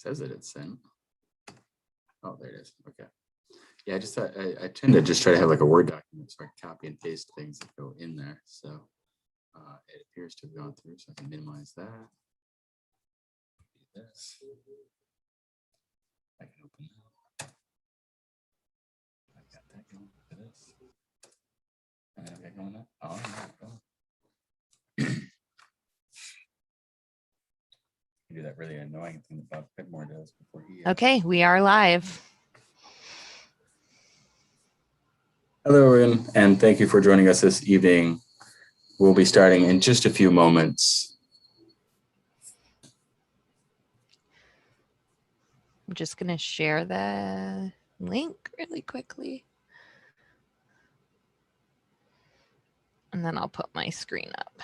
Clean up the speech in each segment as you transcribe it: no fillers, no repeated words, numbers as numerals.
says that it's sent. Oh, there it is. Okay. Yeah, I tend to just try to have like a Word document so I can copy and paste things that go in there. So it appears to have gone through, so I can minimize that. Do this. I can open that. I've got that going for this. And then I've got going up. Oh, there we go. You do that really annoying thing that Bob Pitmore does before he. Okay, we are live. Hello, everyone, and thank you for joining us this evening. We'll be starting in just a few moments. I'm just going to share the link really quickly. And then I'll put my screen up.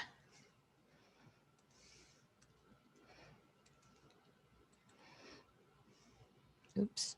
Oops.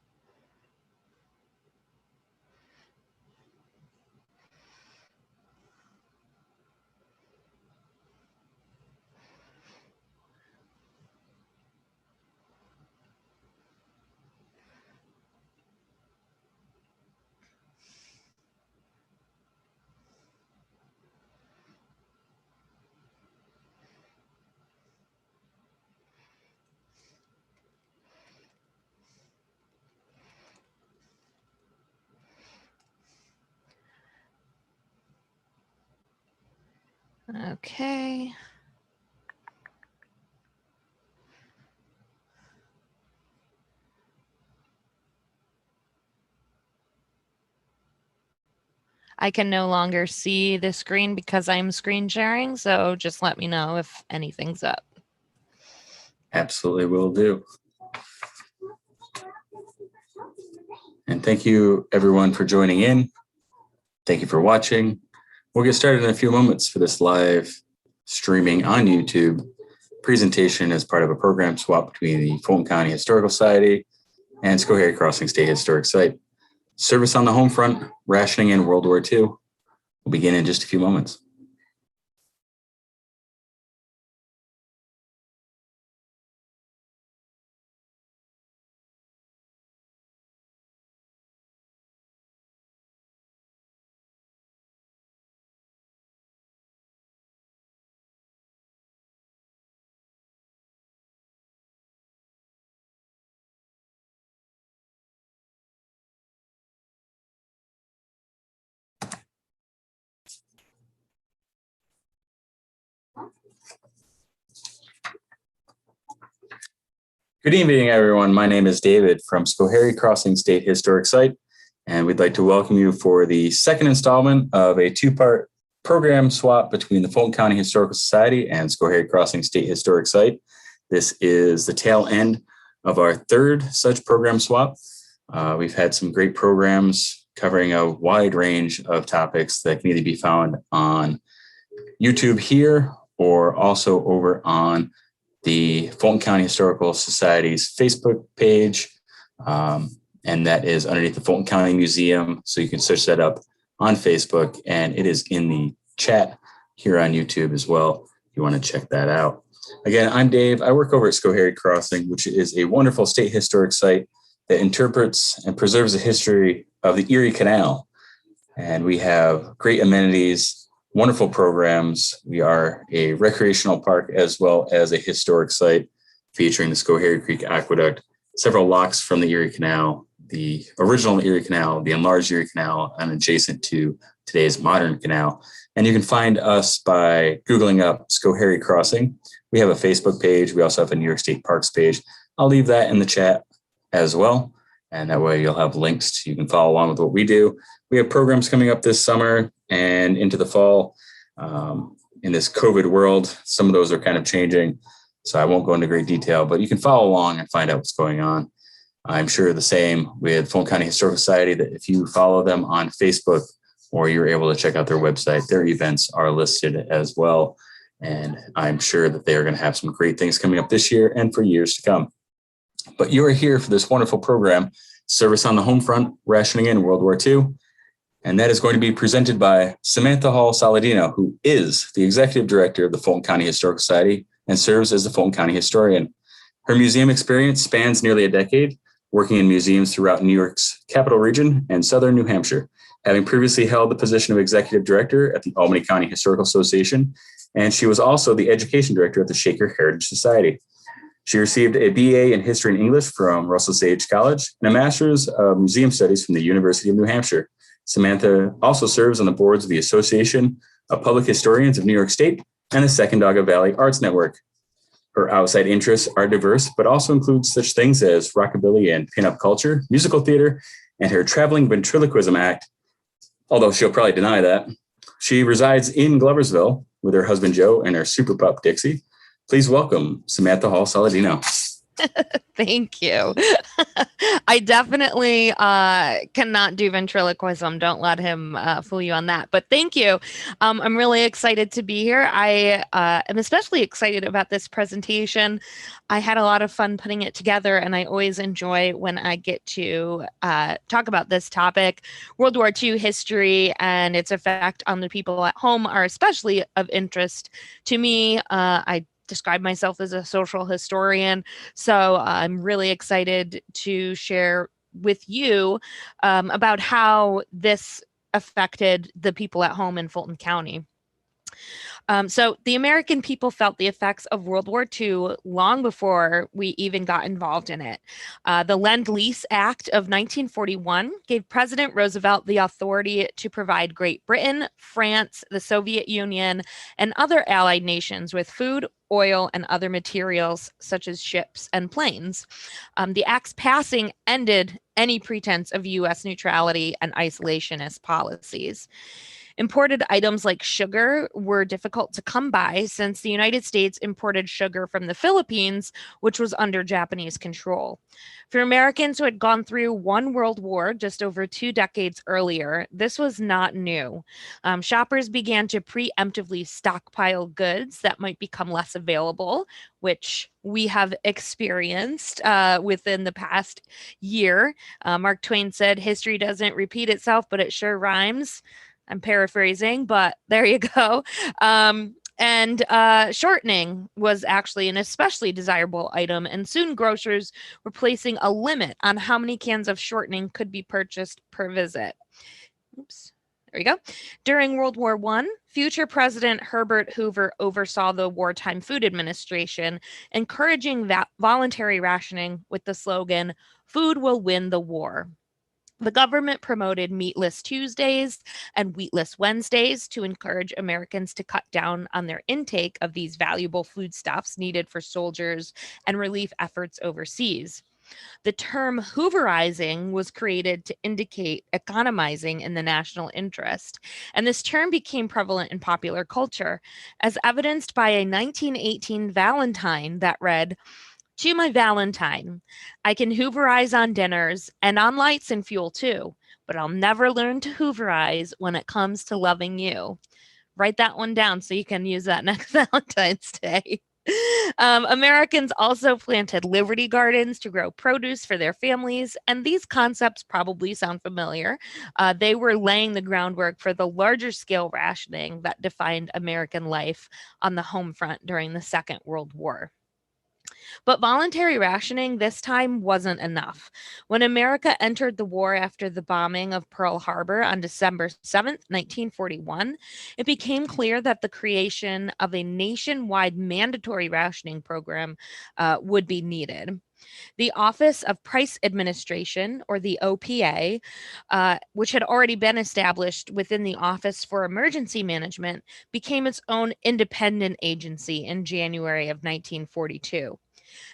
Okay. I can no longer see the screen because I'm screen sharing, so just let me know if anything's up. Absolutely will do. And thank you, everyone, for joining in. Thank you for watching. We'll get started in a few moments for this live streaming on YouTube presentation as part of a program swap between the Fulton County Historical Society and Schoharie Crossing State Historic Site. Service on the home front, rationing in World War II. We'll begin in just a few moments. Good evening, everyone. My name is David from Schoharie Crossing State Historic Site, and we'd like to welcome you for the second installment of a two-part program swap between the Fulton County Historical Society and Schoharie Crossing State Historic Site. This is the tail end of our third such program swap. We've had some great programs covering a wide range of topics that can either be found on YouTube here or also over on the Fulton County Historical Society's Facebook page, and that is underneath the Fulton County Museum. So you can search that up on Facebook, and it is in the chat here on YouTube as well, if you want to check that out. Again, I'm Dave. I work over at Schoharie Crossing, which is a wonderful state historic site that interprets and preserves the history of the Erie Canal. And we have great amenities, wonderful programs. We are a recreational park as well as a historic site featuring the Schoharie Creek Aqueduct, several locks from the Erie Canal, the original Erie Canal, the enlarged Erie Canal, and adjacent to today's modern canal. And you can find us by Googling up Schoharie Crossing. We have a Facebook page. We also have a New York State Parks page. I'll leave that in the chat as well. And that way you'll have links. You can follow along with what we do. We have programs coming up this summer and into the fall. In this COVID world, some of those are kind of changing, so I won't go into great detail, but you can follow along and find out what's going on. I'm sure the same with Fulton County Historical Society, that if you follow them on Facebook or you're able to check out their website, their events are listed as well. And I'm sure that they are going to have some great things coming up this year and for years to come. But you are here for this wonderful program, Service on the Home Front, Rationing in World War II. And that is going to be presented by Samantha Hall Saladino, who is the executive director of the Fulton County Historical Society and serves as the Fulton County historian. Her museum experience spans nearly a decade, working in museums throughout New York's capital region and southern New Hampshire, having previously held the position of executive director at the Albany County Historical Association, and she was also the education director at the Shaker Heritage Society. She received a BA in History and English from Russell Sage College and a Master's of Museum Studies from the University of New Hampshire. Samantha also serves on the boards of the Association of Public Historians of New York State and the Sacandaga Valley Arts Network. Her outside interests are diverse, but also include such things as rockabilly and pinup culture, musical theater, and her traveling ventriloquism act, although she'll probably deny that. She resides in Gloversville with her husband, Joe, and her super pup, Dixie. Please welcome Samantha Hall Saladino. Thank you. I definitely cannot do ventriloquism. Don't let him fool you on that. But thank you. I'm really excited to be here. I am especially excited about this presentation. I had a lot of fun putting it together, and I always enjoy when I get to talk about this topic. World War II history and its effect on the people at home are especially of interest to me. I describe myself as a social historian, so I'm really excited to share with you about how this affected the people at home in Fulton County. So the American people felt the effects of World War II long before we even got involved in it. The Lend-Lease Act of 1941 gave President Roosevelt the authority to provide Great Britain, France, the Soviet Union, and other allied nations with food, oil, and other materials such as ships and planes. The act's passing ended any pretense of U.S. neutrality and isolationist policies. Imported items like sugar were difficult to come by since the United States imported sugar from the Philippines, which was under Japanese control. For Americans who had gone through one world war just over 2 decades earlier, this was not new. Shoppers began to preemptively stockpile goods that might become less available, which we have experienced within the past year. Mark Twain said, "History doesn't repeat itself, but it sure rhymes." I'm paraphrasing, but there you go. And shortening was actually an especially desirable item, and soon grocers were placing a limit on how many cans of shortening could be purchased per visit. Oops. There you go. During World War I, future President Herbert Hoover oversaw the Wartime Food Administration, encouraging voluntary rationing with the slogan, "Food will win the war." The government promoted Meatless Tuesdays and Wheatless Wednesdays to encourage Americans to cut down on their intake of these valuable foodstuffs needed for soldiers and relief efforts overseas. The term Hooverizing was created to indicate economizing in the national interest, and this term became prevalent in popular culture, as evidenced by a 1918 Valentine that read, "To my Valentine, I can hooverize on dinners and on lights and fuel too, but I'll never learn to hooverize when it comes to loving you." Write that one down so you can use that next Valentine's Day. Americans also planted Liberty Gardens to grow produce for their families, and these concepts probably sound familiar. They were laying the groundwork for the larger scale rationing that defined American life on the home front during the Second World War. But voluntary rationing this time wasn't enough. When America entered the war after the bombing of Pearl Harbor on December 7th, 1941, it became clear that the creation of a nationwide mandatory rationing program would be needed. The Office of Price Administration, or the OPA, which had already been established within the Office for Emergency Management, became its own independent agency in January of 1942.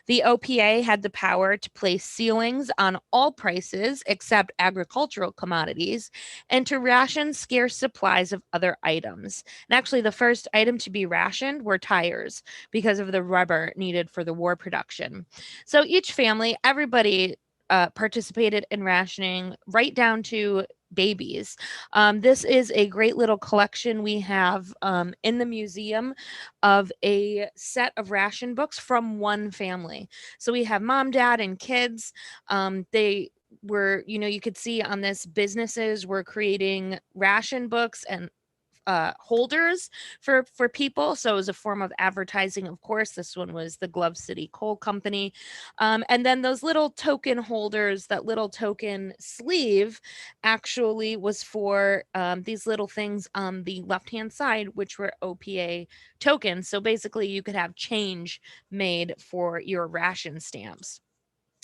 The OPA had the power to place ceilings on all prices except agricultural commodities and to ration scarce supplies of other items. And actually, the first item to be rationed were tires because of the rubber needed for the war production. So each family, everybody participated in rationing, right down to babies. This is a great little collection we have in the museum of a set of ration books from one family. So we have mom, dad, and kids. They were, you could see on this, businesses were creating ration books and holders for people. So it was a form of advertising. Of course, this one was the Glove City Coal Company. And then those little token holders, that little token sleeve actually was for these little things on the left-hand side, which were OPA tokens. So basically you could have change made for your ration stamps.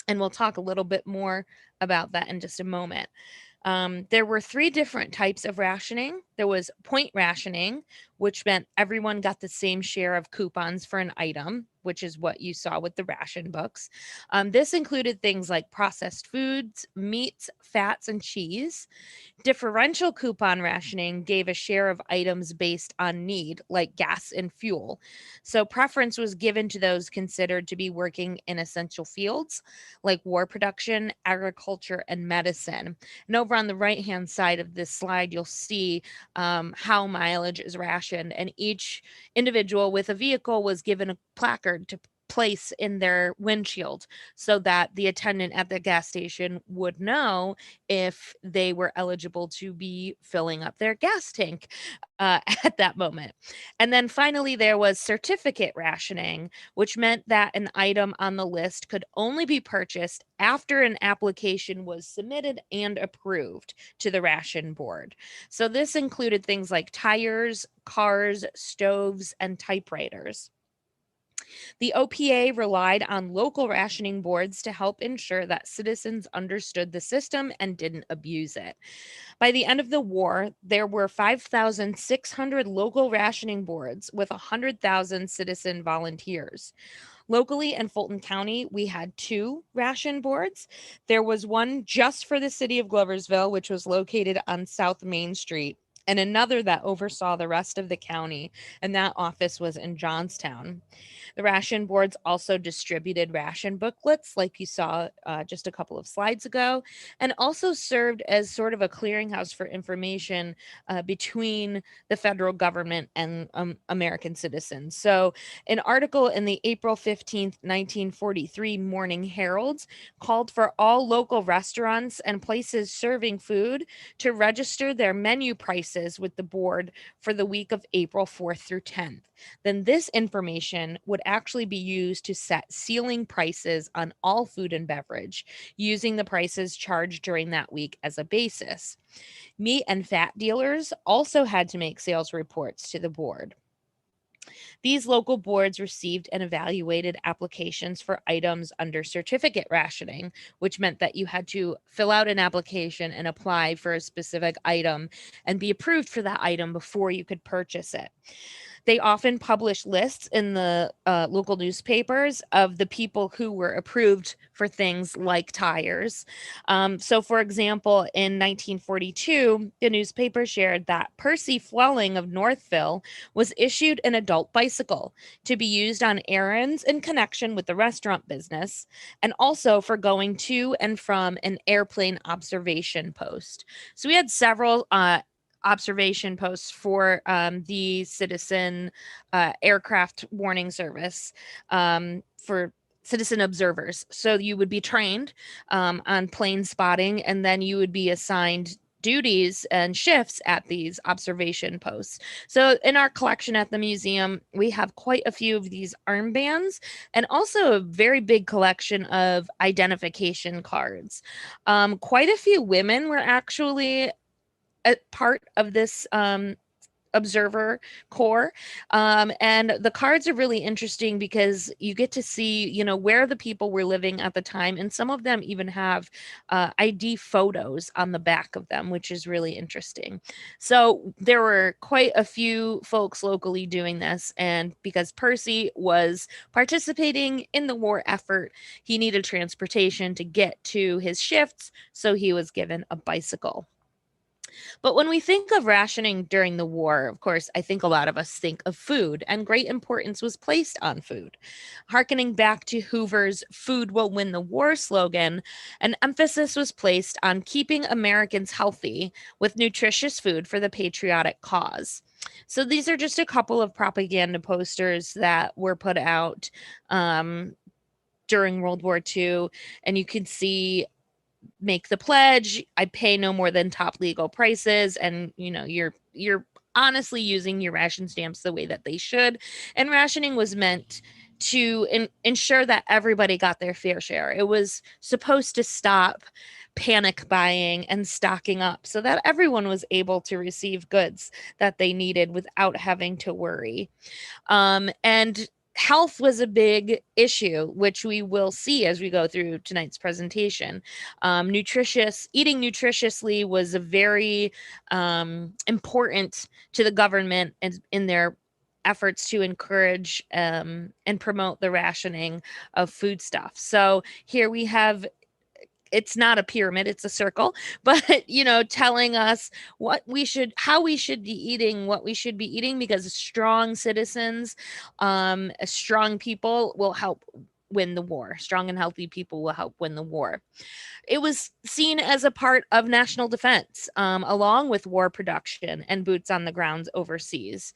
And we'll talk a little bit more about that in just a moment. There were 3 different types of rationing. There was point rationing, which meant everyone got the same share of coupons for an item, which is what you saw with the ration books. This included things like processed foods, meats, fats, and cheese. Differential coupon rationing gave a share of items based on need, like gas and fuel. So preference was given to those considered to be working in essential fields like war production, agriculture, and medicine. And over on the right-hand side of this slide, you'll see how mileage is rationed, and each individual with a vehicle was given a placard to place in their windshield so that the attendant at the gas station would know if they were eligible to be filling up their gas tank at that moment. And then finally, there was certificate rationing, which meant that an item on the list could only be purchased after an application was submitted and approved to the ration board. So this included things like tires, cars, stoves, and typewriters. The OPA relied on local rationing boards to help ensure that citizens understood the system and didn't abuse it. By the end of the war, there were 5,600 local rationing boards with 100,000 citizen volunteers. Locally in Fulton County, we had 2 ration boards. There was one just for the city of Gloversville, which was located on South Main Street, and another that oversaw the rest of the county, and that office was in Johnstown. The ration boards also distributed ration booklets, like you saw just a couple of slides ago, and also served as sort of a clearinghouse for information between the federal government and American citizens. So, an article in the April 15th, 1943 Morning Herald called for all local restaurants and places serving food to register their menu prices with the board for the week of April 4th through 10th. Then this information would actually be used to set ceiling prices on all food and beverage, using the prices charged during that week as a basis. Meat and fat dealers also had to make sales reports to the board. These local boards received and evaluated applications for items under certificate rationing, which meant that you had to fill out an application and apply for a specific item and be approved for that item before you could purchase it. They often published lists in the local newspapers of the people who were approved for things like tires. So, for example, in 1942, the newspaper shared that Percy Flelling of Northville was issued an adult bicycle to be used on errands in connection with the restaurant business, and also for going to and from an airplane observation post. So we had several observation posts for the citizen aircraft warning service for citizen observers. So you would be trained on plane spotting, and then you would be assigned duties and shifts at these observation posts. So in our collection at the museum, we have quite a few of these armbands and also a very big collection of identification cards. Quite a few women were actually a part of this observer corps. And the cards are really interesting because you get to see, where the people were living at the time. And some of them even have ID photos on the back of them, which is really interesting. So there were quite a few folks locally doing this. And because Percy was participating in the war effort, he needed transportation to get to his shifts. So he was given a bicycle. But when we think of rationing during the war, of course, I think a lot of us think of food, and great importance was placed on food. Harkening back to Hoover's "Food will win the war" slogan, an emphasis was placed on keeping Americans healthy with nutritious food for the patriotic cause. So these are just a couple of propaganda posters that were put out during World War II, and you can see "Make the pledge, I pay no more than top legal prices," and your honestly using your ration stamps the way that they should. And rationing was meant to ensure that everybody got their fair share. It was supposed to stop panic buying and stocking up so that everyone was able to receive goods that they needed without having to worry. And health was a big issue, which we will see as we go through tonight's presentation. Eating nutritiously was a very important to the government in their efforts to encourage and promote the rationing of foodstuffs. So here we have, it's not a pyramid, it's a circle, but telling us how we should be eating, what we should be eating, because strong citizens, strong people will help win the war. Strong and healthy people will help win the war. It was seen as a part of national defense, along with war production and boots on the ground overseas.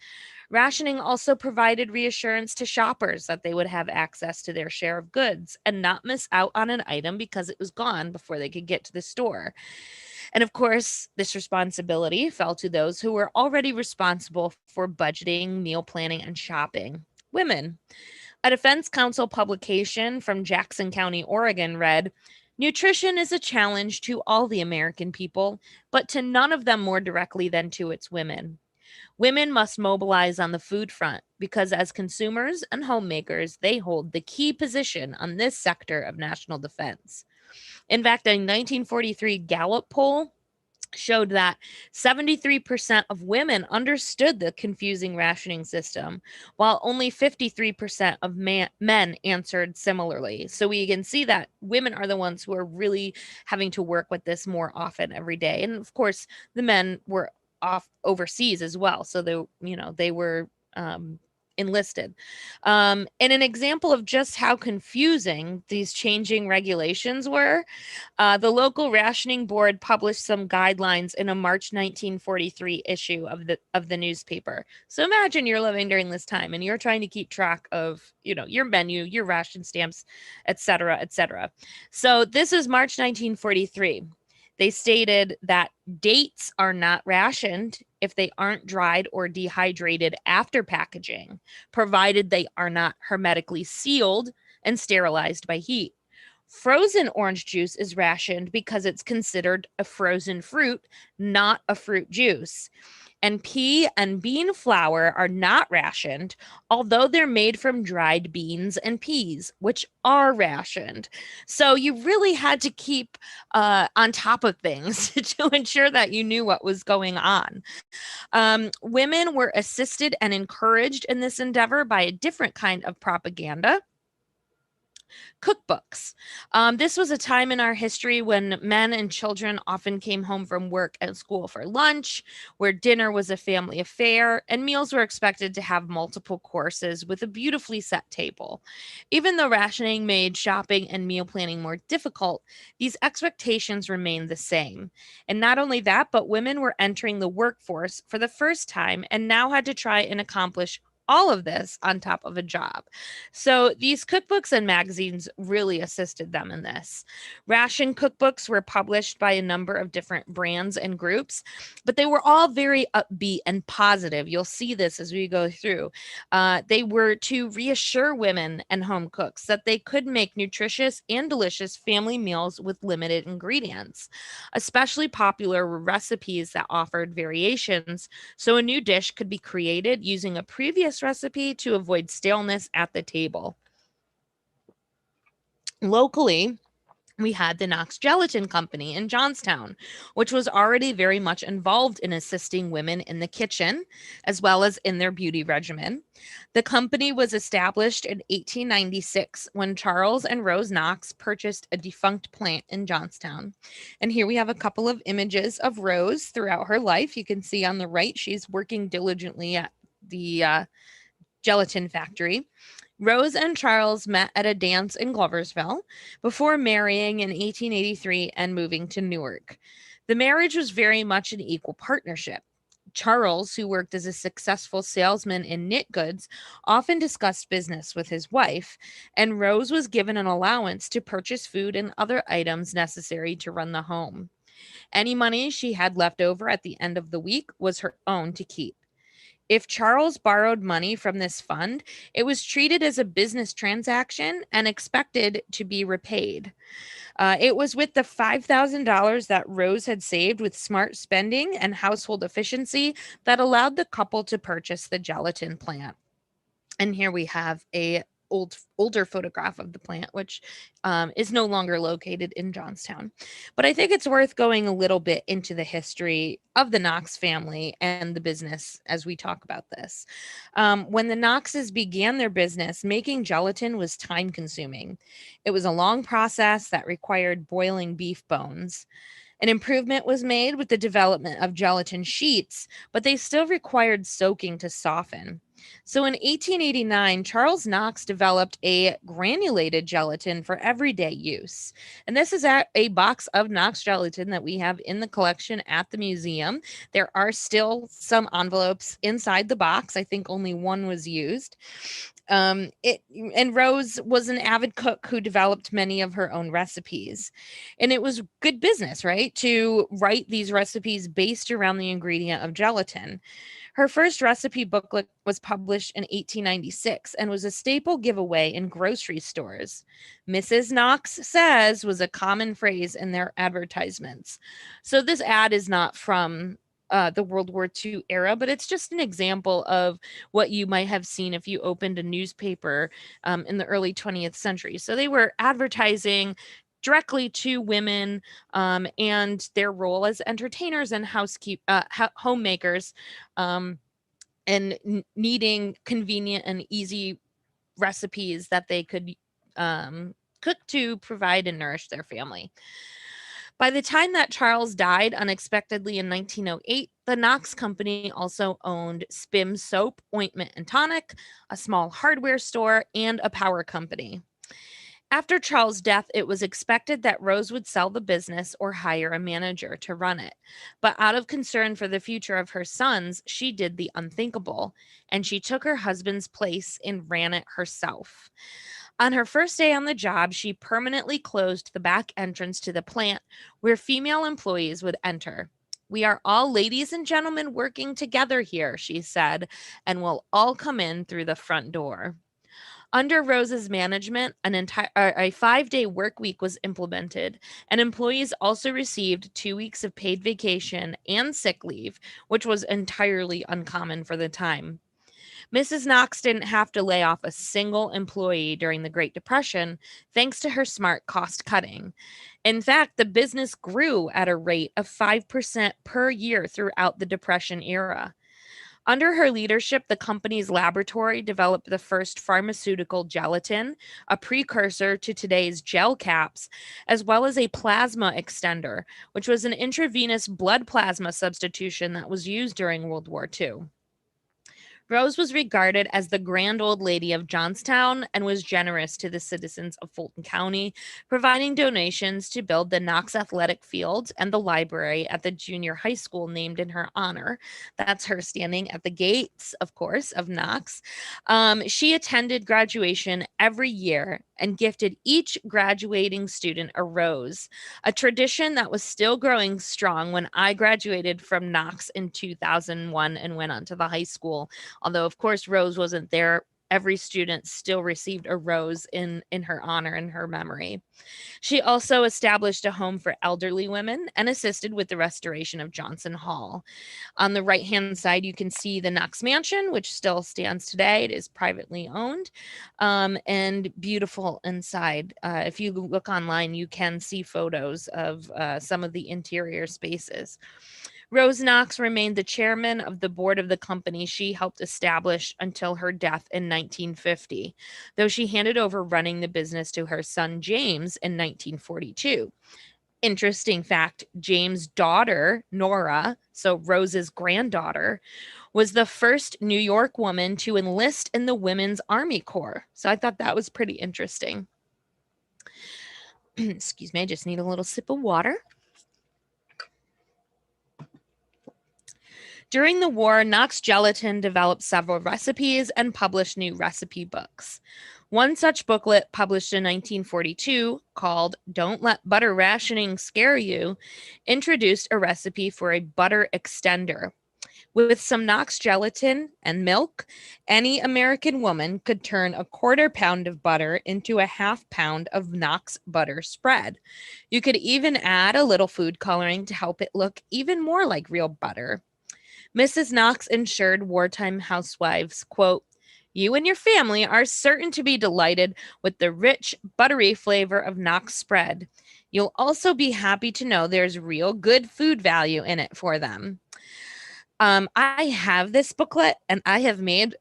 Rationing also provided reassurance to shoppers that they would have access to their share of goods and not miss out on an item because it was gone before they could get to the store. And of course, this responsibility fell to those who were already responsible for budgeting, meal planning, and shopping: women. A Defense Council publication from Jackson County, Oregon read, "Nutrition is a challenge to all the American people, but to none of them more directly than to its women. Women must mobilize on the food front because as consumers and homemakers, they hold the key position on this sector of national defense." In fact, a 1943 Gallup poll showed that 73% of women understood the confusing rationing system, while only 53% of men answered similarly. So we can see that women are the ones who are really having to work with this more often every day. And of course, the men were off overseas as well. So they were enlisted. And an example of just how confusing these changing regulations were, the local rationing board published some guidelines in a March 1943 issue of the newspaper. So imagine you're living during this time and you're trying to keep track of, your menu, your ration stamps, et cetera, et cetera. So this is March 1943. They stated that dates are not rationed if they aren't dried or dehydrated after packaging, provided they are not hermetically sealed and sterilized by heat. Frozen orange juice is rationed because it's considered a frozen fruit, not a fruit juice. And pea and bean flour are not rationed, although they're made from dried beans and peas, which are rationed. So you really had to keep on top of things to ensure that you knew what was going on. Women were assisted and encouraged in this endeavor by a different kind of propaganda: cookbooks. This was a time in our history when men and children often came home from work and school for lunch, where dinner was a family affair, and meals were expected to have multiple courses with a beautifully set table. Even though rationing made shopping and meal planning more difficult, these expectations remained the same. And not only that, but women were entering the workforce for the first time and now had to try and accomplish all of this on top of a job. So these cookbooks and magazines really assisted them in this. Ration cookbooks were published by a number of different brands and groups, but they were all very upbeat and positive. You'll see this as we go through. They were to reassure women and home cooks that they could make nutritious and delicious family meals with limited ingredients. Especially popular were recipes that offered variations, so a new dish could be created using a previous recipe to avoid staleness at the table. Locally, we had the Knox Gelatin Company in Johnstown, which was already very much involved in assisting women in the kitchen, as well as in their beauty regimen. The company was established in 1896 when Charles and Rose Knox purchased a defunct plant in Johnstown. And here we have a couple of images of Rose throughout her life. You can see on the right, she's working diligently at the gelatin factory. Rose and Charles met at a dance in Gloversville before marrying in 1883 and moving to Newark. The marriage was very much an equal partnership. Charles, who worked as a successful salesman in knit goods, often discussed business with his wife, and Rose was given an allowance to purchase food and other items necessary to run the home. Any money she had left over at the end of the week was her own to keep. If Charles borrowed money from this fund, it was treated as a business transaction and expected to be repaid. It was with the $5,000 that Rose had saved with smart spending and household efficiency that allowed the couple to purchase the gelatin plant. And here we have a older photograph of the plant, which is no longer located in Johnstown. But I think it's worth going a little bit into the history of the Knox family and the business as we talk about this. When the Knoxes began their business, making gelatin was time consuming. It was a long process that required boiling beef bones. An improvement was made with the development of gelatin sheets, but they still required soaking to soften. So in 1889, Charles Knox developed a granulated gelatin for everyday use. And this is a box of Knox gelatin that we have in the collection at the museum. There are still some envelopes inside the box. I think only one was used. And Rose was an avid cook who developed many of her own recipes. And it was good business, right? To write these recipes based around the ingredient of gelatin. Her first recipe booklet was published in 1896 and was a staple giveaway in grocery stores. Mrs. Knox says was a common phrase in their advertisements. So this ad is not from the World War II era, but it's just an example of what you might have seen if you opened a newspaper in the early 20th century. So they were advertising directly to women and their role as entertainers and homemakers, and needing convenient and easy recipes that they could cook to provide and nourish their family. By the time that Charles died unexpectedly in 1908, the Knox Company also owned Spim Soap, Ointment and Tonic, a small hardware store, and a power company. After Charles' death, it was expected that Rose would sell the business or hire a manager to run it. But out of concern for the future of her sons, she did the unthinkable, and she took her husband's place and ran it herself. On her first day on the job, she permanently closed the back entrance to the plant where female employees would enter. "We are all ladies and gentlemen working together here," she said, "and we'll all come in through the front door." Under Rose's management, a 5-day work week was implemented, and employees also received 2 weeks of paid vacation and sick leave, which was entirely uncommon for the time. Mrs. Knox didn't have to lay off a single employee during the Great Depression thanks to her smart cost cutting. In fact, the business grew at a rate of 5% per year throughout the Depression era. Under her leadership, the company's laboratory developed the first pharmaceutical gelatin, a precursor to today's gel caps, as well as a plasma extender, which was an intravenous blood plasma substitution that was used during World War II. Rose was regarded as the grand old lady of Johnstown and was generous to the citizens of Fulton County, providing donations to build the Knox Athletic Field and the library at the junior high school named in her honor. That's her standing at the gates, of course, of Knox. She attended graduation every year and gifted each graduating student a rose, a tradition that was still growing strong when I graduated from Knox in 2001 and went on to the high school. Although, of course, Rose wasn't there, every student still received a rose in her honor and her memory. She also established a home for elderly women and assisted with the restoration of Johnson Hall. On the right-hand side, you can see the Knox Mansion, which still stands today. It is privately owned and beautiful inside. If you look online, you can see photos of some of the interior spaces. Rose Knox remained the chairman of the board of the company she helped establish until her death in 1950, though she handed over running the business to her son James in 1942. Interesting fact, James' daughter, Nora, so Rose's granddaughter, was the first New York woman to enlist in the Women's Army Corps. So I thought that was pretty interesting. Excuse me, I just need a little sip of water. During the war, Knox Gelatin developed several recipes and published new recipe books. One such booklet, published in 1942, called "Don't Let Butter Rationing Scare You," introduced a recipe for a butter extender, With some Knox gelatin and milk, any American woman could turn a quarter pound of butter into a half pound of Knox butter spread. You could even add a little food coloring to help it look even more like real butter. Mrs. Knox assured wartime housewives, quote, "You and your family are certain to be delighted with the rich, buttery flavor of Knox spread. You'll also be happy to know there's real good food value in it for them." I have this booklet and I have made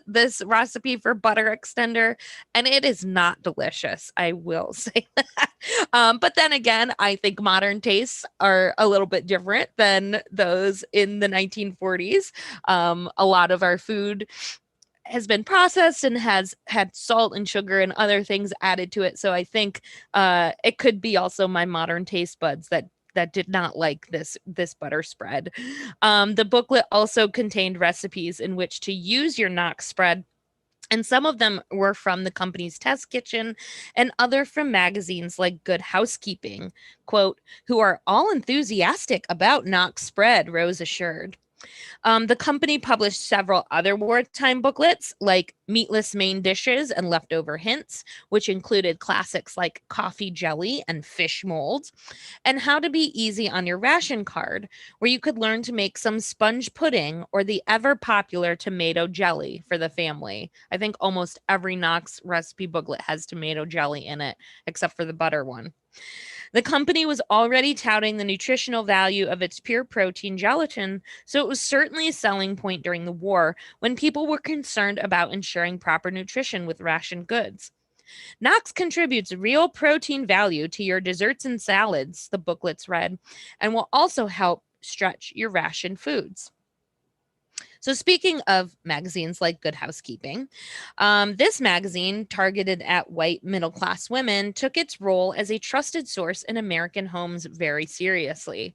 this recipe for butter extender, and it is not delicious. I will say that. But then again, I think modern tastes are a little bit different than those in the 1940s. A lot of our food has been processed and has had salt and sugar and other things added to it. So I think it could be also my modern taste buds that did not like this butter spread. The booklet also contained recipes in which to use your Knox spread, and some of them were from the company's test kitchen and other from magazines like Good Housekeeping, quote, "who are all enthusiastic about Knox spread," Rose assured. The company published several other wartime booklets like Meatless Main Dishes and Leftover Hints, which included classics like coffee jelly and fish molds, and How to Be Easy on Your Ration Card, where you could learn to make some sponge pudding or the ever popular tomato jelly for the family. I think almost every Knox recipe booklet has tomato jelly in it, except for the butter one. The company was already touting the nutritional value of its pure protein gelatin, so it was certainly a selling point during the war when people were concerned about ensuring proper nutrition with ration goods. Knox contributes real protein value to your desserts and salads, the booklets read, and will also help stretch your ration foods. So, speaking of magazines like Good Housekeeping, this magazine, targeted at white middle class women, took its role as a trusted source in American homes very seriously.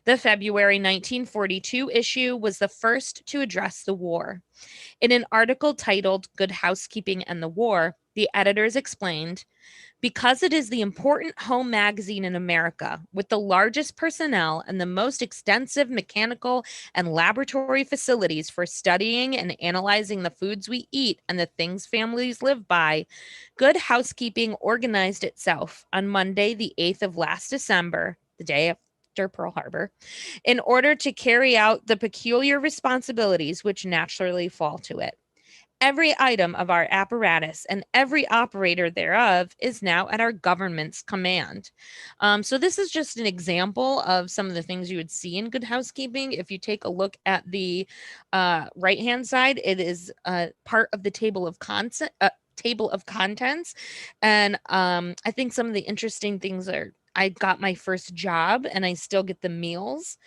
The February 1942 issue was the first to address the war. In an article titled Good Housekeeping and the War, the editors explained, "Because it is the important home magazine in America, with the largest personnel and the most extensive mechanical and laboratory facilities for studying and analyzing the foods we eat and the things families live by, Good Housekeeping organized itself on Monday, the 8th of last December, the day after Pearl Harbor, in order to carry out the peculiar responsibilities which naturally fall to it. Every item of our apparatus and every operator thereof is now at our government's command." So this is just an example of some of the things you would see in Good Housekeeping. If you take a look at the right-hand side, it is part of the table of contents, and I think some of the interesting things are, I got my first job and I still get the meals.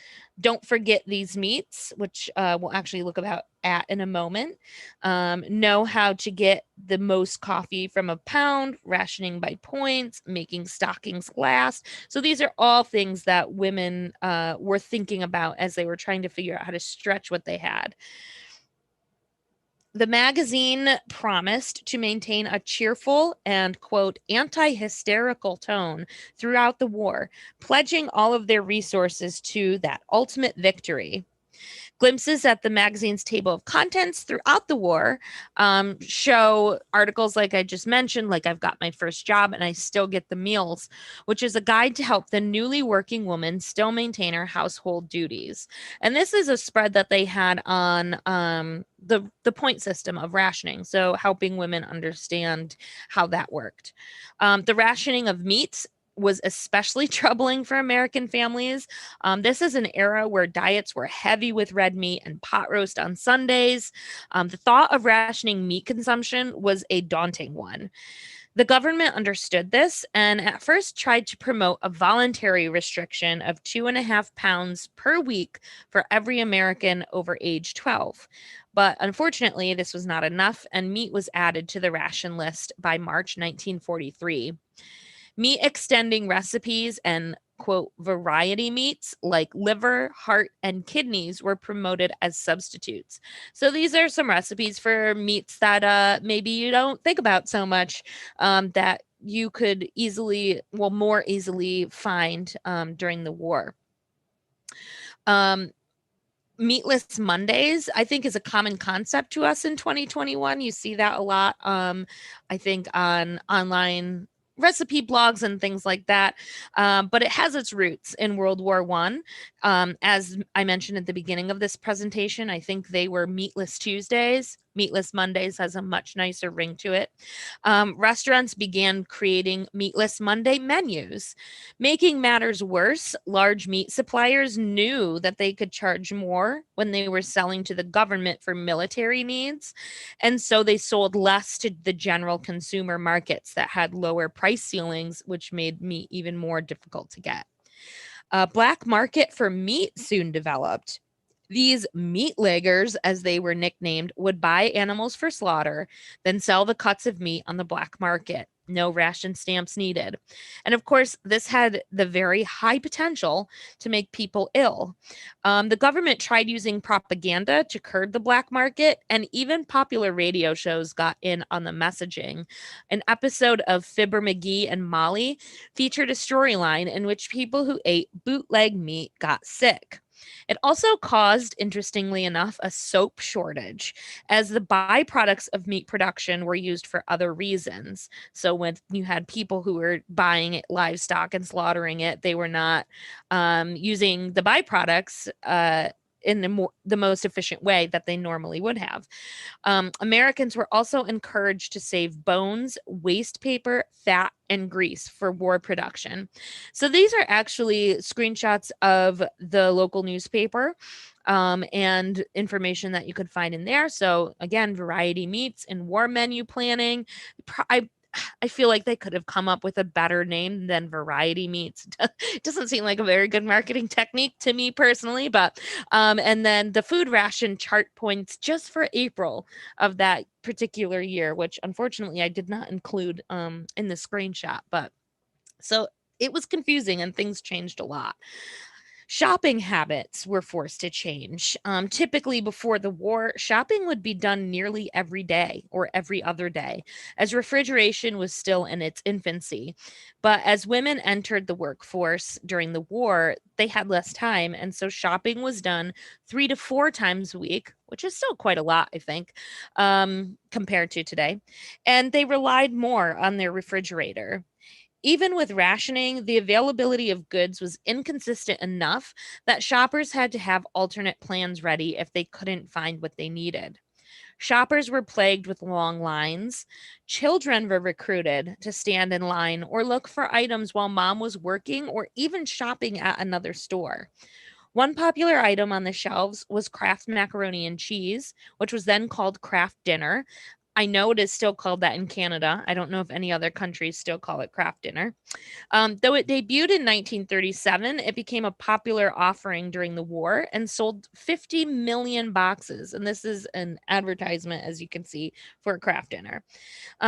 Don't forget these meats, which we'll actually look about at in a moment. Know how to get the most coffee from a pound, rationing by points, making stockings last. So these are all things that women were thinking about as they were trying to figure out how to stretch what they had. The magazine promised to maintain a cheerful and, quote, anti-hysterical tone throughout the war, pledging all of their resources to that ultimate victory. Glimpses at the magazine's table of contents throughout the war show articles like I just mentioned, like I've got my first job and I still get the meals, which is a guide to help the newly working woman still maintain her household duties. And this is a spread that they had on the point system of rationing, so helping women understand how that worked. The rationing of meats was especially troubling for American families. This is an era where diets were heavy with red meat and pot roast on Sundays. The thought of rationing meat consumption was a daunting one. The government understood this and at first tried to promote a voluntary restriction of 2.5 pounds per week for every American over age 12. But unfortunately, this was not enough, and meat was added to the ration list by March 1943. Meat extending recipes and, quote, variety meats like liver, heart, and kidneys were promoted as substitutes. So these are some recipes for meats that maybe you don't think about so much, that you could more easily find during the war. Um, Meatless Mondays, I think, is a common concept to us in 2021. You see that a lot, I think, on online recipe blogs and things like that. But it has its roots in World War One. As I mentioned at the beginning of this presentation, I think they were Meatless Tuesdays. Meatless Mondays has a much nicer ring to it. Restaurants began creating Meatless Monday menus. Making matters worse, large meat suppliers knew that they could charge more when they were selling to the government for military needs. And so they sold less to the general consumer markets that had lower price ceilings, which made meat even more difficult to get. A black market for meat soon developed. These meat leggers, as they were nicknamed, would buy animals for slaughter, then sell the cuts of meat on the black market. No ration stamps needed. And of course, this had the very high potential to make people ill. The government tried using propaganda to curb the black market, and even popular radio shows got in on the messaging. An episode of Fibber McGee and Molly featured a storyline in which people who ate bootleg meat got sick. It also caused, interestingly enough, a soap shortage, as the byproducts of meat production were used for other reasons. So when you had people who were buying livestock and slaughtering it, they were not using the byproducts in the most efficient way that they normally would have. Americans were also encouraged to save bones, waste paper, fat, and grease for war production. So these are actually screenshots of the local newspaper and information that you could find in there. So again, Variety Meats and war menu planning. I feel like they could have come up with a better name than Variety Meats. It doesn't seem like a very good marketing technique to me personally, but and then the food ration chart points just for April of that particular year, which unfortunately I did not include in the screenshot. But so it was confusing and things changed a lot. Shopping habits were forced to change. Typically, before the war, shopping would be done nearly every day or every other day, as refrigeration was still in its infancy. But as women entered the workforce during the war, they had less time. And so shopping was done 3 to 4 times a week, which is still quite a lot, I think, compared to today. And they relied more on their refrigerator. Even with rationing, the availability of goods was inconsistent enough that shoppers had to have alternate plans ready if they couldn't find what they needed. Shoppers were plagued with long lines. Children were recruited to stand in line or look for items while mom was working or even shopping at another store. One popular item on the shelves was Kraft macaroni and cheese, which was then called Kraft dinner. I know it is still called that in Canada. I don't know if any other countries still call it Kraft dinner. Though it debuted in 1937, it became a popular offering during the war and sold 50 million boxes. And this is an advertisement, as you can see, for a Kraft dinner.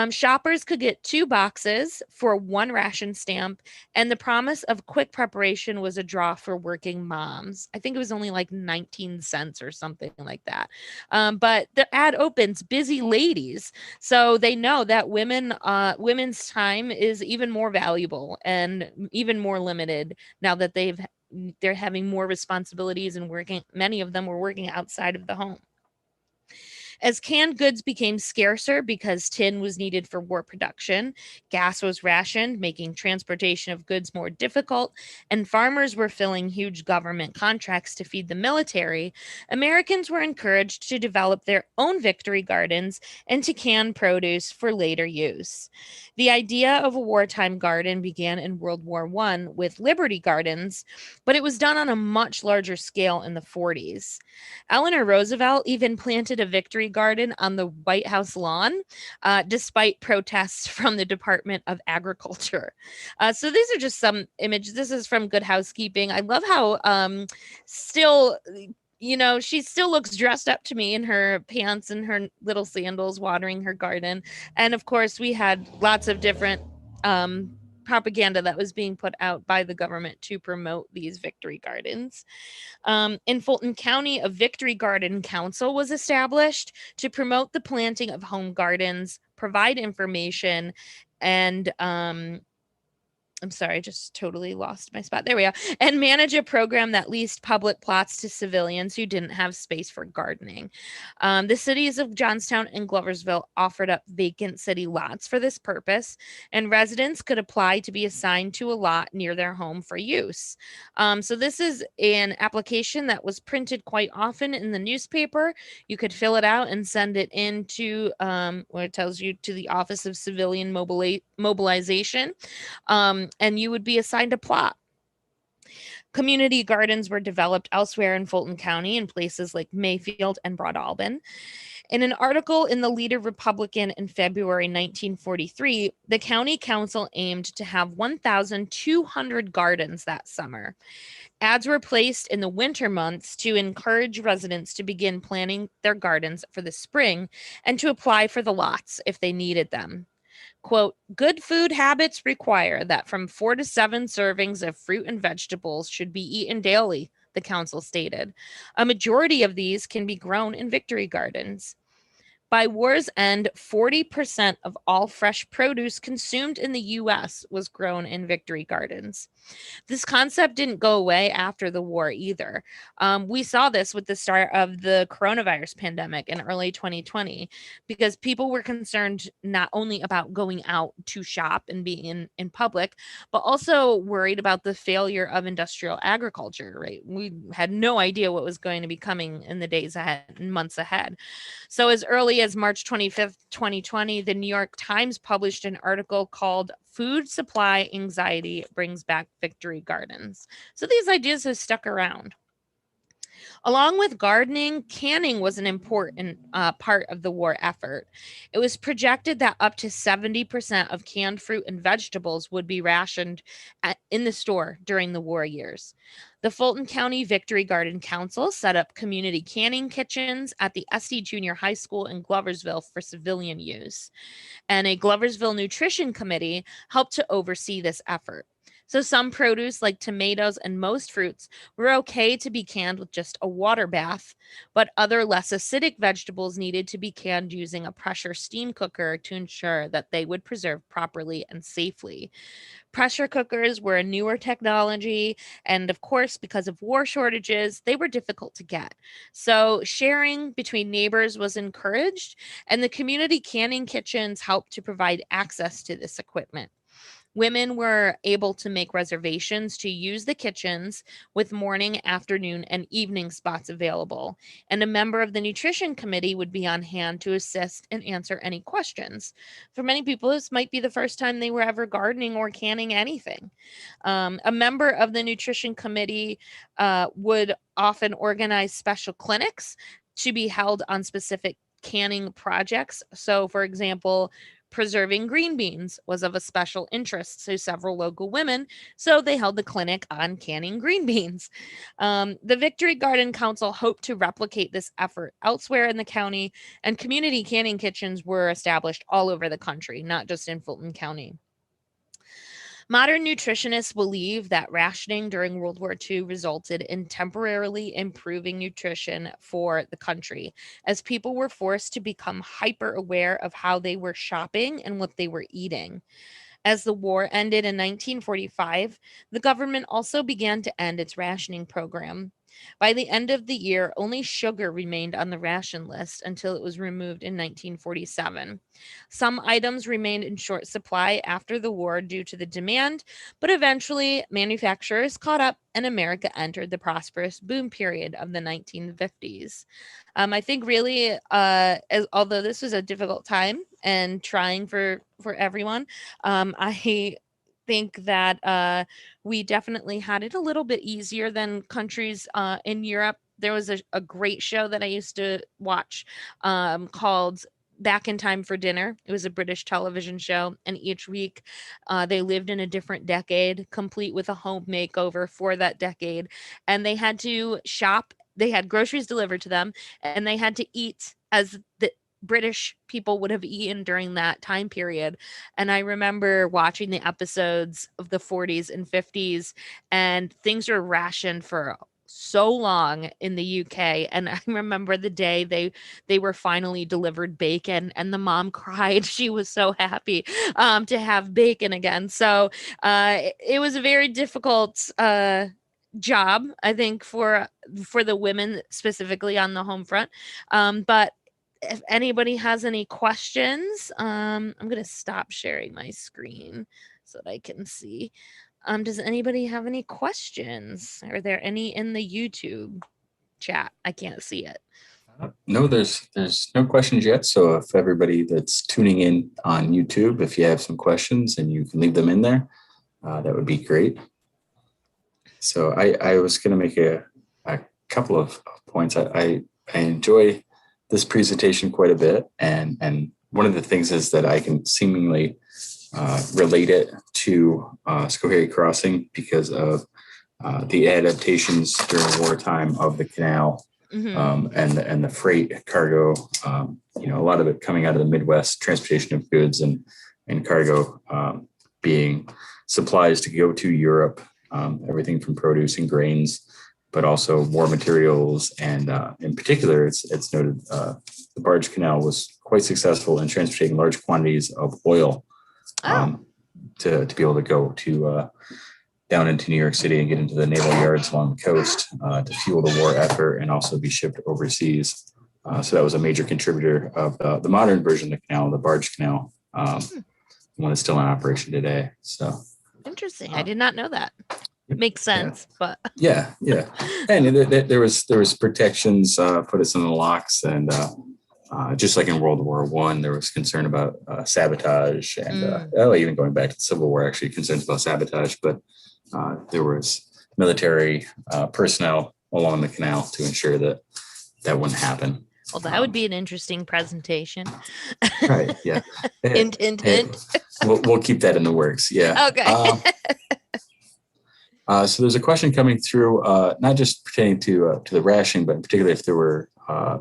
Shoppers could get 2 boxes for one ration stamp, and the promise of quick preparation was a draw for working moms. I think it was only like 19 cents or something like that. But the ad opens busy ladies, so they know that women's time is even more valuable and even more limited now that they're having more responsibilities and working. Many of them were working outside of the home. As canned goods became scarcer because tin was needed for war production, gas was rationed, making transportation of goods more difficult, and farmers were filling huge government contracts to feed the military, Americans were encouraged to develop their own victory gardens and to can produce for later use. The idea of a wartime garden began in World War I with Liberty Gardens, but it was done on a much larger scale in the 40s. Eleanor Roosevelt even planted a victory garden on the White House lawn, despite protests from the Department of Agriculture. So these are just some images. This is from Good Housekeeping. I love how still, she still looks dressed up to me in her pants and her little sandals watering her garden. And of course, we had lots of different propaganda that was being put out by the government to promote these victory gardens. In Fulton County, a Victory Garden Council was established to promote the planting of home gardens, provide information, and I'm sorry, I just totally lost my spot. There we are. And manage a program that leased public plots to civilians who didn't have space for gardening. The cities of Johnstown and Gloversville offered up vacant city lots for this purpose, and residents could apply to be assigned to a lot near their home for use. So, this is an application that was printed quite often in the newspaper. You could fill it out and send it into where it tells you to the Office of Civilian Mobilization, and you would be assigned a plot. Community gardens were developed elsewhere in Fulton County in places like Mayfield and Broadalbin. In an article in the Leader Republican in February 1943, the county council aimed to have 1,200 gardens that summer. Ads were placed in the winter months to encourage residents to begin planting their gardens for the spring and to apply for the lots if they needed them. Quote, good food habits require that from 4 to 7 servings of fruit and vegetables should be eaten daily, the council stated. A majority of these can be grown in victory gardens. By war's end, 40% of all fresh produce consumed in the U.S. was grown in victory gardens. This concept didn't go away after the war either. We saw this with the start of the coronavirus pandemic in early 2020, because people were concerned not only about going out to shop and being in public, but also worried about the failure of industrial agriculture, right? We had no idea what was going to be coming in the days ahead and months ahead. So, as early as March 25th, 2020, the New York Times published an article called Food Supply Anxiety Brings Back Victory Gardens. So, these ideas have stuck around. Along with gardening, canning was an important part of the war effort. It was projected that up to 70% of canned fruit and vegetables would be rationed in the store during the war years. The Fulton County Victory Garden Council set up community canning kitchens at the SD Junior High School in Gloversville for civilian use, and a Gloversville Nutrition Committee helped to oversee this effort. So some produce like tomatoes and most fruits were okay to be canned with just a water bath, but other less acidic vegetables needed to be canned using a pressure steam cooker to ensure that they would preserve properly and safely. Pressure cookers were a newer technology, and of course, because of war shortages, they were difficult to get. So sharing between neighbors was encouraged, and the community canning kitchens helped to provide access to this equipment. Women were able to make reservations to use the kitchens with morning, afternoon, and evening spots available. And a member of the nutrition committee would be on hand to assist and answer any questions. For many people, this might be the first time they were ever gardening or canning anything. A member of the nutrition committee would often organize special clinics to be held on specific canning projects. So, for example, preserving green beans was of a special interest to several local women, so they held the clinic on canning green beans. The Victory Garden Council hoped to replicate this effort elsewhere in the county, and community canning kitchens were established all over the country, not just in Fulton County. Modern nutritionists believe that rationing during World War II resulted in temporarily improving nutrition for the country, as people were forced to become hyper aware of how they were shopping and what they were eating. As the war ended in 1945, the government also began to end its rationing program. By the end of the year, only sugar remained on the ration list until it was removed in 1947. Some items remained in short supply after the war due to the demand, but eventually manufacturers caught up and America entered the prosperous boom period of the 1950s. I think really, although this was a difficult time and trying for everyone, I think that we definitely had it a little bit easier than countries in Europe. There was a great show that I used to watch called Back in Time for Dinner. It was a British television show, and each week they lived in a different decade, complete with a home makeover for that decade. And they had to shop, they had groceries delivered to them, and they had to eat as the British people would have eaten during that time period. And I remember watching the episodes of the 40s and 50s, and things were rationed for so long in the UK. And I remember the day they were finally delivered bacon, and the mom cried. She was so happy to have bacon again. So it was a very difficult job, I think, for the women specifically on the home front. But if anybody has any questions, I'm going to stop sharing my screen so that I can see. Does anybody have any questions? Are there any in the YouTube chat? I can't see it. No, there's no questions yet. So if everybody that's tuning in on YouTube, if you have some questions and you can leave them in there, that would be great. So I was going to make a couple of points. I enjoy this presentation quite a bit. And one of the things is that I can seemingly relate it to Schoharie Crossing because of the adaptations during wartime of the canal. And the freight cargo, a lot of it coming out of the Midwest, transportation of goods and cargo being supplies to go to Europe, everything from produce and grains, but also war materials. And in particular, it's noted the barge canal was quite successful in transporting large quantities of oil to be able to go to down into New York City and get into the naval yards along the coast to fuel the war effort and also be shipped overseas. So that was a major contributor of the modern version of the canal, the barge canal, one that's still in operation today. So interesting. I did not know that. Makes sense, but yeah. And there was protections put us in the locks, and just like in World War I, there was concern about sabotage, and even going back to the Civil War, actually concerns about sabotage, but there was military personnel along the canal to ensure that wouldn't happen. Well, that would be an interesting presentation. Right. Yeah. Hint. We'll keep that in the works. Yeah. Okay. So there's a question coming through, not just pertaining to the rationing, but in particular if there were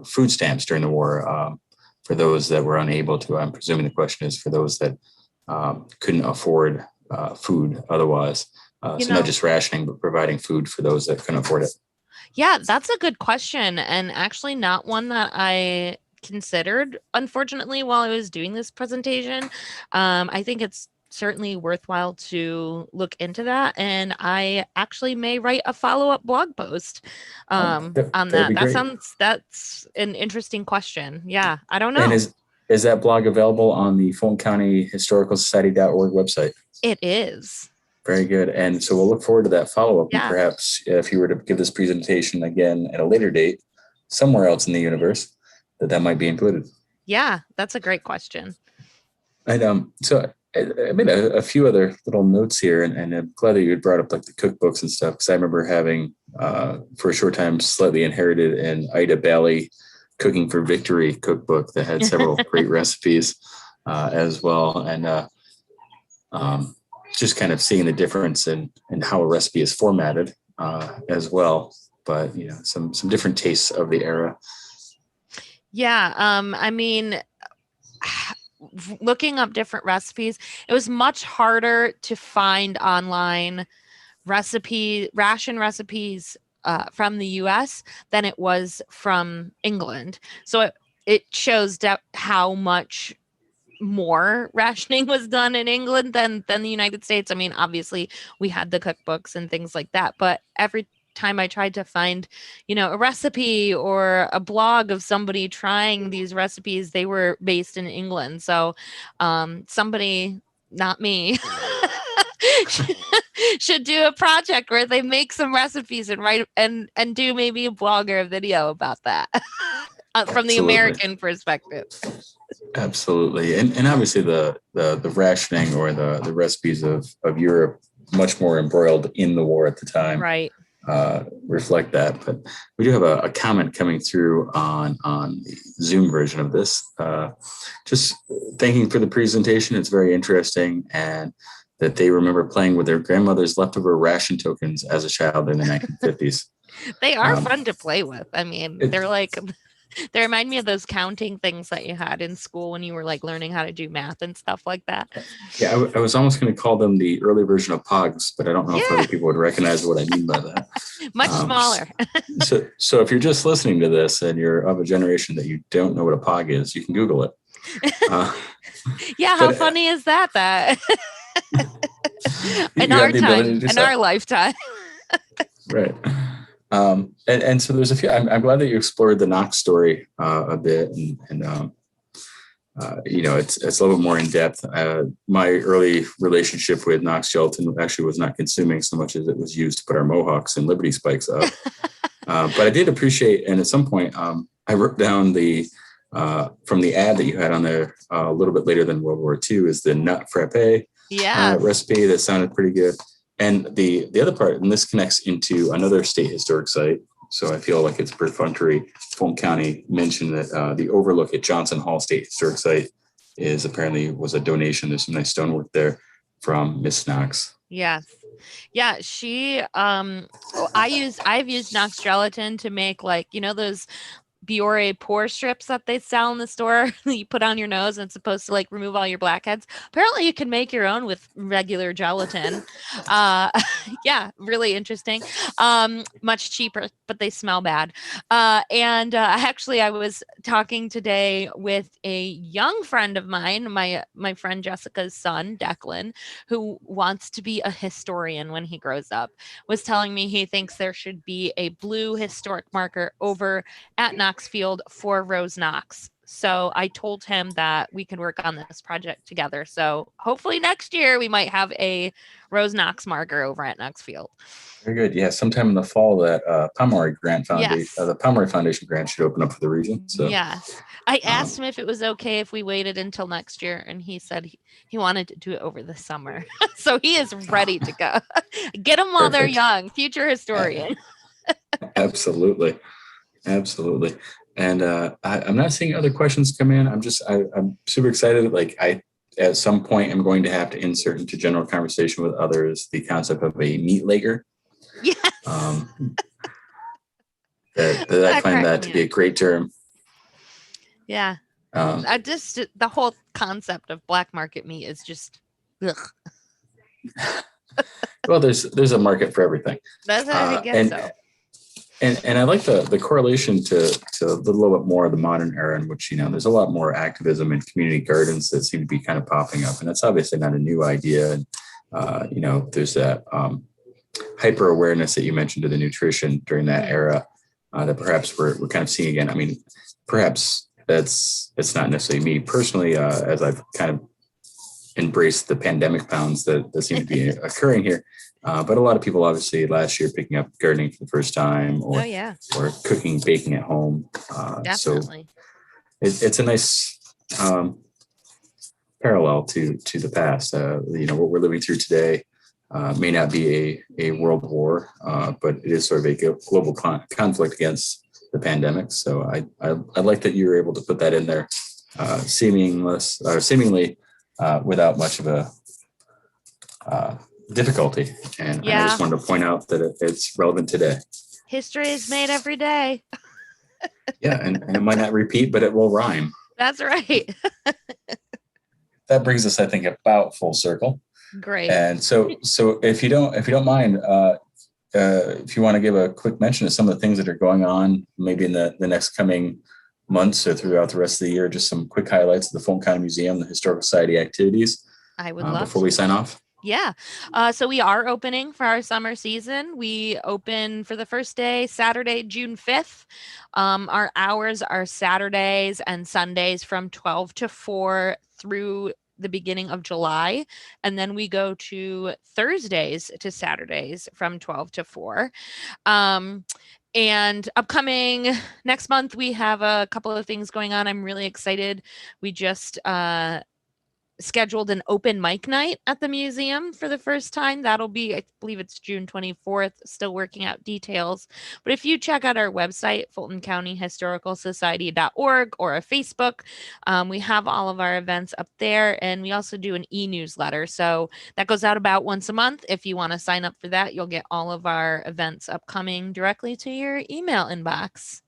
food stamps during the war for those that were unable to. I'm presuming the question is for those that couldn't afford food otherwise. So not just rationing, but providing food for those that couldn't afford it. Yeah, that's a good question, and actually not one that I considered, unfortunately, while I was doing this presentation. I think it's certainly worthwhile to look into that, and I actually may write a follow-up blog post on that. That's an interesting question. Yeah, I don't know. And is that blog available on the Fulton County Historical Society.org website? It is. Very good. And so we'll look forward to that follow-up. Yeah. And perhaps if you were to give this presentation again at a later date, somewhere else in the universe, that might be included. Yeah, that's a great question. And so I made a few other little notes here, and I'm glad that you had brought up like the cookbooks and stuff, because I remember having, for a short time, slightly inherited an Ida Bally Cooking for Victory cookbook that had several great recipes as well. And just kind of seeing the difference in how a recipe is formatted as well. But, some different tastes of the era. Yeah. I mean, looking up different recipes, it was much harder to find online ration recipes from the US than it was from England. So it shows how much more rationing was done in England than the United States. I mean, obviously we had the cookbooks and things like that, but every time I tried to find, a recipe or a blog of somebody trying these recipes, they were based in England. So somebody, not me, should do a project where they make some recipes and write and do maybe a blog or a video about that from the American perspective. Absolutely. And obviously the rationing or the recipes of Europe, much more embroiled in the war at the time. Right. Reflect that. But we do have a comment coming through on the Zoom version of this. Just thanking for the presentation. It's very interesting, and that they remember playing with their grandmother's leftover ration tokens as a child in the 1950s. They are fun to play with. I mean, they're like They remind me of those counting things that you had in school when you were like learning how to do math and stuff like that. Yeah, I was almost going to call them the early version of Pogs, but I don't know if Yeah, other people would recognize what I mean by that. much smaller. So if you're just listening to this and you're of a generation that you don't know what a Pog is, you can Google it. Yeah, how funny is that? That in our time, in our lifetime. Right. And so there's a few. I'm glad that you explored the Knox story a bit, and it's a little bit more in depth. My early relationship with Knox Gelatin actually was not consuming so much as it was used to put our mohawks and Liberty spikes up. But I did appreciate, and at some point, I wrote down from the ad that you had on there a little bit later than World War II is the nut frappe recipe that sounded pretty good. And the other part, and this connects into another state historic site, so I feel like it's perfunctory. Fulton County mentioned that the overlook at Johnson Hall State Historic Site was a donation. There's some nice stonework there from Miss Knox. Yes. Yeah, I've used Knox gelatin to make like, those Biore pore strips that they sell in the store that you put on your nose and it's supposed to like remove all your blackheads. Apparently you can make your own with regular gelatin. Yeah, really interesting. Much cheaper, but they smell bad. Actually I was talking today with a young friend of mine, my friend Jessica's son, Declan, who wants to be a historian when he grows up, was telling me he thinks there should be a blue historic marker over at Knoxfield for Rose Knox. So I told him that we could work on this project together. So hopefully next year we might have a Rose Knox marker over at Knoxfield. Very good. Yeah, sometime in the fall that Pomeroy Grant Foundation, yes. The Pomeroy Foundation grant should open up for the region. So yes, I asked him if it was okay if we waited until next year, and he said he wanted to do it over the summer. So he is ready to go. Get them while they're young. Future historian. Absolutely. And I'm not seeing other questions come in. I'm super excited. Like at some point am going to have to insert into general conversation with others the concept of a meat lager. Yes. That I find that to be a great term. Yeah. The whole concept of black market meat is just ugh. Well, there's a market for everything. That's I guess so. And I like the correlation to a little bit more of the modern era in which, there's a lot more activism and community gardens that seem to be kind of popping up. And that's obviously not a new idea. And, there's that hyper awareness that you mentioned to the nutrition during that era that perhaps we're kind of seeing again. I mean, perhaps it's not necessarily me personally, as I've kind of embraced the pandemic pounds that seem to be occurring here. But a lot of people obviously last year picking up gardening for the first time or cooking, baking at home. Definitely. So it's a nice parallel to the past. What we're living through today may not be a world war, but it is sort of a global conflict against the pandemic. So I like that you were able to put that in there seemingly without much of a difficulty. And I just wanted to point out that it's relevant today. History is made every day. Yeah, and it might not repeat, but it will rhyme. That's right. That brings us, I think, about full circle. Great. And so if you don't mind, if you want to give a quick mention of some of the things that are going on, maybe in the next coming months or throughout the rest of the year, just some quick highlights of the Fulton County Museum, the Historical Society activities. I would love before we sign off. Yeah. So we are opening for our summer season. We open for the first day, Saturday, June 5th. Our hours are Saturdays and Sundays from 12 to 4 through the beginning of July. And then we go to Thursdays to Saturdays from 12 to 4. And upcoming next month, we have a couple of things going on. I'm really excited. We just scheduled an open mic night at the museum for the first time. That'll be, I believe it's June 24th, still working out details. But if you check out our website, fultoncountyhistoricalsociety.org, or a Facebook, we have all of our events up there. And we also do an e-newsletter. So that goes out about once a month. If you want to sign up for that, you'll get all of our events upcoming directly to your email inbox.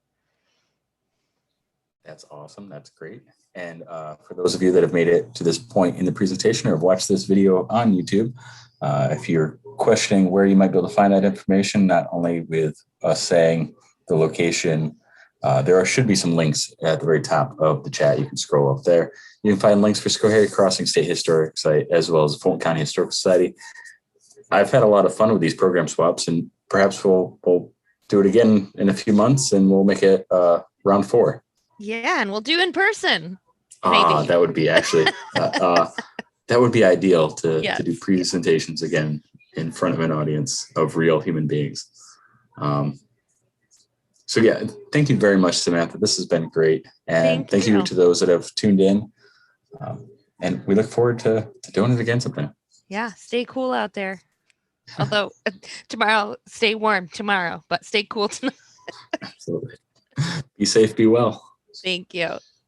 That's awesome. That's great. And for those of you that have made it to this point in the presentation or have watched this video on YouTube, if you're questioning where you might be able to find that information, not only with us saying the location, should be some links at the very top of the chat. You can scroll up there. You can find links for Schoharie Crossing State Historic Site, as well as the Fulton County Historical Society. I've had a lot of fun with these program swaps, and perhaps we'll do it again in a few months, and we'll make it round 4. Yeah, and we'll do in person. Maybe. That would be actually that would be ideal to do presentations again in front of an audience of real human beings. So yeah, thank you very much, Samantha. This has been great, and thank you to those that have tuned in. And we look forward to doing it again sometime. Yeah, stay cool out there. Although tomorrow, stay warm tomorrow, but stay cool tonight. Absolutely. Be safe, be well. Thank you.